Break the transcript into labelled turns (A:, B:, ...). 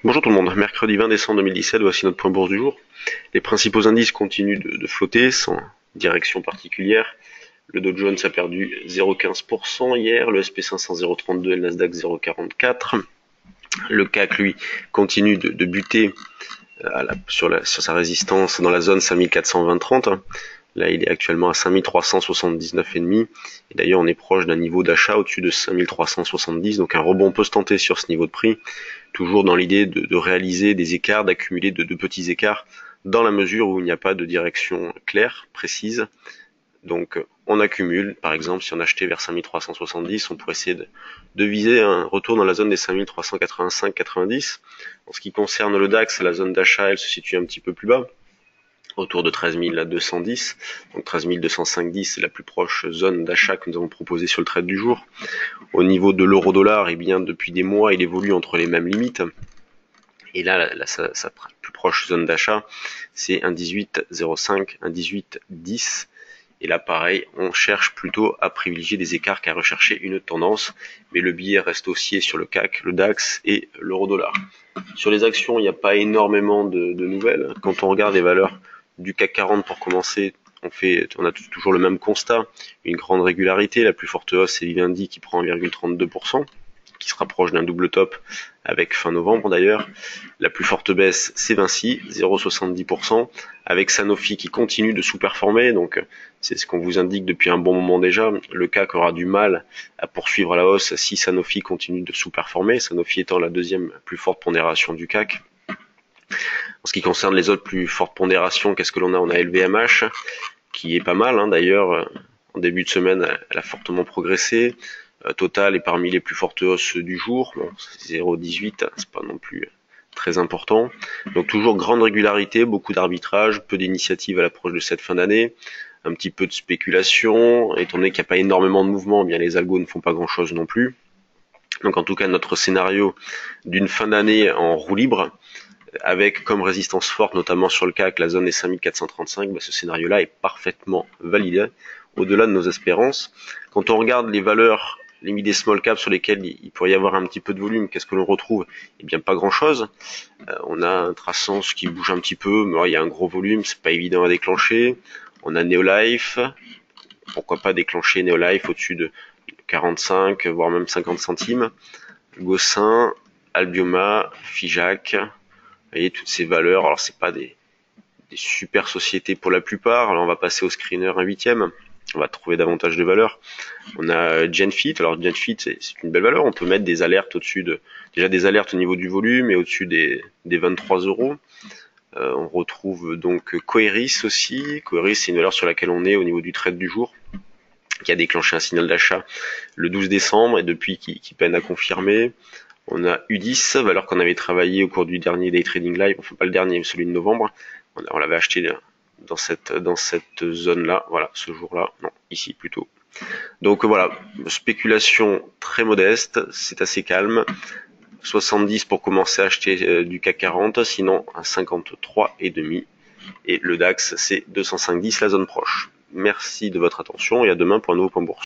A: Bonjour tout le monde, mercredi 20 décembre 2017, voici notre point bourse du jour. Les principaux indices continuent de flotter sans direction particulière. Le Dow Jones a perdu 0,15% hier, le SP500 0,32 et le Nasdaq 0,44. Le CAC, lui, continue de buter sur sa résistance dans la zone 5420-30. Là, il est actuellement à 5379,5. Et d'ailleurs, on est proche d'un niveau d'achat au-dessus de 5370. Donc un rebond peut se tenter sur ce niveau de prix, toujours dans l'idée de réaliser des écarts, d'accumuler de petits écarts, dans la mesure où il n'y a pas de direction claire, précise. Donc on accumule, par exemple, si on achetait vers 5370, on pourrait essayer de viser un retour dans la zone des 5385-90. En ce qui concerne le DAX, la zone d'achat, elle se situe un petit peu plus bas, autour de 13 210, donc 13 205,10 c'est la plus proche zone d'achat que nous avons proposée sur le trade du jour. Au niveau de l'euro-dollar, eh bien depuis des mois, il évolue entre les mêmes limites. Et là, sa plus proche zone d'achat, c'est 1,1805, 1,1810. Et là, pareil, on cherche plutôt à privilégier des écarts qu'à rechercher une tendance. Mais le billet reste haussier sur le CAC, le DAX et l'euro-dollar. Sur les actions, il n'y a pas énormément de nouvelles. Quand on regarde les valeurs du CAC 40 pour commencer, on a toujours le même constat, une grande régularité. La plus forte hausse, c'est Vivendi qui prend 1,32%, qui se rapproche d'un double top avec fin novembre d'ailleurs. La plus forte baisse, c'est Vinci, 0,70%, avec Sanofi qui continue de sous-performer, donc c'est ce qu'on vous indique depuis un bon moment déjà. Le CAC aura du mal à poursuivre à la hausse si Sanofi continue de sous-performer, Sanofi étant la deuxième plus forte pondération du CAC. En ce qui concerne les autres plus fortes pondérations, qu'est-ce que l'on a? On a LVMH, qui est pas mal, d'ailleurs, en début de semaine, elle a fortement progressé. Total est parmi les plus fortes hausses du jour, bon, 0,18, c'est pas non plus très important. Donc toujours grande régularité, beaucoup d'arbitrage, peu d'initiatives à l'approche de cette fin d'année, un petit peu de spéculation, étant donné qu'il n'y a pas énormément de mouvements, eh bien les algos ne font pas grand chose non plus. Donc en tout cas notre scénario d'une fin d'année en roue libre, avec comme résistance forte, notamment sur le CAC, la zone des 5435, ce scénario-là est parfaitement validé, au-delà de nos espérances. Quand on regarde les valeurs, les mid et small caps sur lesquels il pourrait y avoir un petit peu de volume, qu'est-ce que l'on retrouve? Eh bien pas grand-chose. On a un Tracense qui bouge un petit peu, mais il y a un gros volume, c'est pas évident à déclencher. On a Neolife, pourquoi pas déclencher Neolife au-dessus de 45, voire même 50 centimes. Gossin, Albioma, Figeac, vous voyez, toutes ces valeurs, alors c'est pas des super sociétés pour la plupart. Alors on va passer au screener 1/8, on va trouver davantage de valeurs. On a Genfit, alors Genfit c'est une belle valeur, on peut mettre des alertes au-dessus déjà des alertes au niveau du volume et au-dessus des 23 euros. On retrouve donc Coeris aussi. Coeris c'est une valeur sur laquelle on est au niveau du trade du jour, qui a déclenché un signal d'achat le 12 décembre et depuis qui peine à confirmer. On a U10, valeur qu'on avait travaillé au cours du dernier Day Trading Live, enfin pas le dernier, mais celui de novembre. On l'avait acheté dans cette zone-là, voilà, ce jour-là, non, ici plutôt. Donc voilà, spéculation très modeste, c'est assez calme. 70 pour commencer à acheter du CAC 40, sinon un 53,5. Et le DAX, c'est 205,10, la zone proche. Merci de votre attention et à demain pour un nouveau point bourse.